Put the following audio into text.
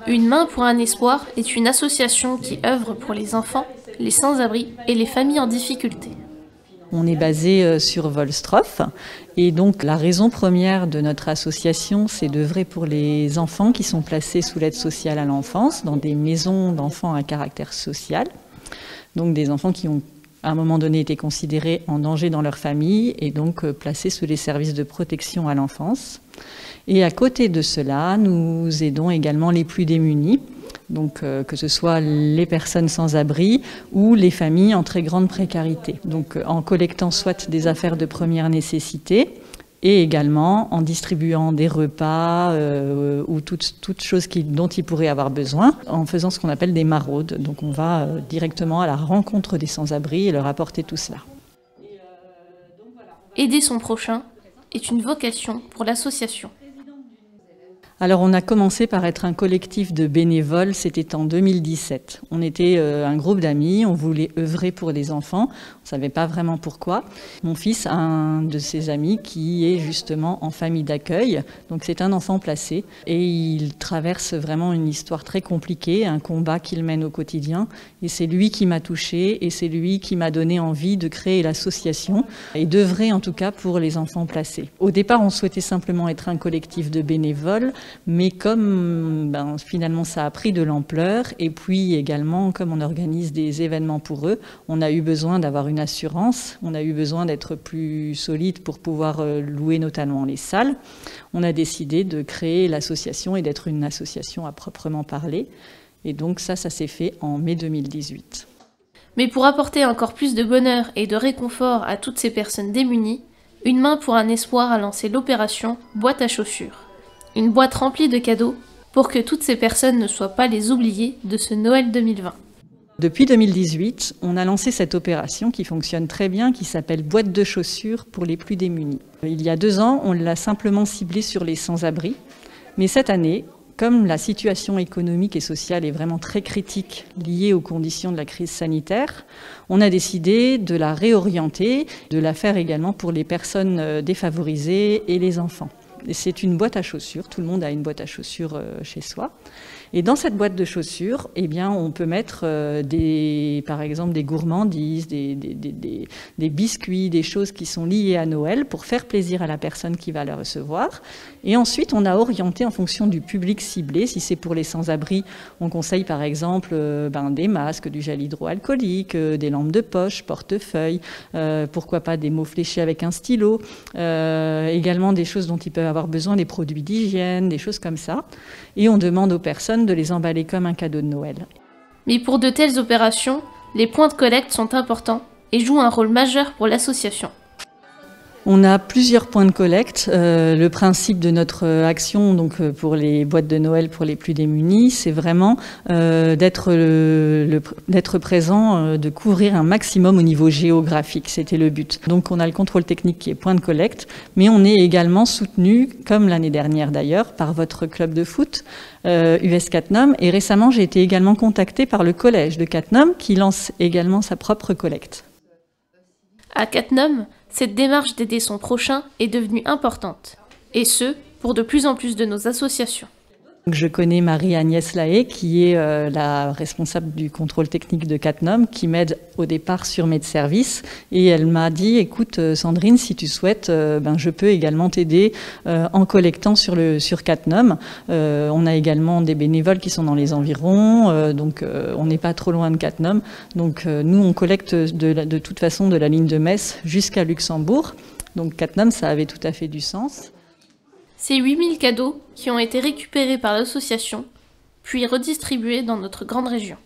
Une main pour un espoir est une association qui œuvre pour les enfants, les sans-abri et les familles en difficulté. On est basé sur Volstroff et donc la raison première de notre association, c'est d'œuvrer pour les enfants qui sont placés sous l'aide sociale à l'enfance dans des maisons d'enfants à caractère social. Donc des enfants qui ont à un moment donné été considérés en danger dans leur famille et donc placés sous les services de protection à l'enfance. Et à côté de cela, nous aidons également les plus démunis, donc que ce soit les personnes sans abri ou les familles en très grande précarité. Donc en collectant soit des affaires de première nécessité et également en distribuant des repas ou toutes choses dont ils pourraient avoir besoin, en faisant ce qu'on appelle des maraudes. Donc on va directement à la rencontre des sans-abri et leur apporter tout cela. Aider son prochain est une vocation pour l'association. Alors on a commencé par être un collectif de bénévoles, c'était en 2017. On était un groupe d'amis, on voulait œuvrer pour les enfants, on ne savait pas vraiment pourquoi. Mon fils a un de ses amis qui est justement en famille d'accueil, donc c'est un enfant placé et il traverse vraiment une histoire très compliquée, un combat qu'il mène au quotidien et c'est lui qui m'a touchée et c'est lui qui m'a donné envie de créer l'association et d'œuvrer en tout cas pour les enfants placés. Au départ on souhaitait simplement être un collectif de bénévoles, mais comme finalement ça a pris de l'ampleur et puis également comme on organise des événements pour eux, on a eu besoin d'avoir une assurance, on a eu besoin d'être plus solide pour pouvoir louer notamment les salles. On a décidé de créer l'association et d'être une association à proprement parler et donc ça s'est fait en mai 2018. Mais pour apporter encore plus de bonheur et de réconfort à toutes ces personnes démunies, Une main pour un espoir a lancé l'opération Boîte à chaussures. Une boîte remplie de cadeaux pour que toutes ces personnes ne soient pas les oubliées de ce Noël 2020. Depuis 2018, on a lancé cette opération qui fonctionne très bien, qui s'appelle Boîte de chaussures pour les plus démunis. Il y a 2 ans, on l'a simplement ciblée sur les sans-abri. Mais cette année, comme la situation économique et sociale est vraiment très critique liée aux conditions de la crise sanitaire, on a décidé de la réorienter, de la faire également pour les personnes défavorisées et les enfants. C'est une boîte à chaussures, tout le monde a une boîte à chaussures chez soi. Et dans cette boîte de chaussures, eh bien, on peut mettre par exemple des gourmandises, des biscuits, des choses qui sont liées à Noël pour faire plaisir à la personne qui va la recevoir. Et ensuite, on a orienté en fonction du public ciblé. Si c'est pour les sans-abri, on conseille par exemple des masques, du gel hydroalcoolique, des lampes de poche, portefeuille, pourquoi pas des mots fléchés avec un stylo, également des choses dont ils peuvent avoir besoin, des produits d'hygiène, des choses comme ça. Et on demande aux personnes de les emballer comme un cadeau de Noël. Mais pour de telles opérations, les points de collecte sont importants et jouent un rôle majeur pour l'association. On a plusieurs points de collecte. Le principe de notre action, donc pour les boîtes de Noël pour les plus démunis, c'est vraiment d'être présent, de couvrir un maximum au niveau géographique. C'était le but. Donc on a le contrôle technique qui est point de collecte, mais on est également soutenu, comme l'année dernière d'ailleurs, par votre club de foot, US Cattenom. Et récemment, j'ai été également contactée par le collège de Cattenom qui lance également sa propre collecte. À Cattenom, cette démarche d'aider son prochain est devenue importante, et ce, pour de plus en plus de nos associations. Je connais Marie-Agnès Lahaye, qui est la responsable du contrôle technique de Cattenom, qui m'aide au départ sur mes services. Et elle m'a dit, écoute Sandrine, si tu souhaites, je peux également t'aider en collectant sur Cattenom. On a également des bénévoles qui sont dans les environs, donc on n'est pas trop loin de Cattenom. Donc nous, on collecte de toute façon de la ligne de Metz jusqu'à Luxembourg. Donc Cattenom, ça avait tout à fait du sens. C'est 8000 cadeaux qui ont été récupérés par l'association, puis redistribués dans notre grande région.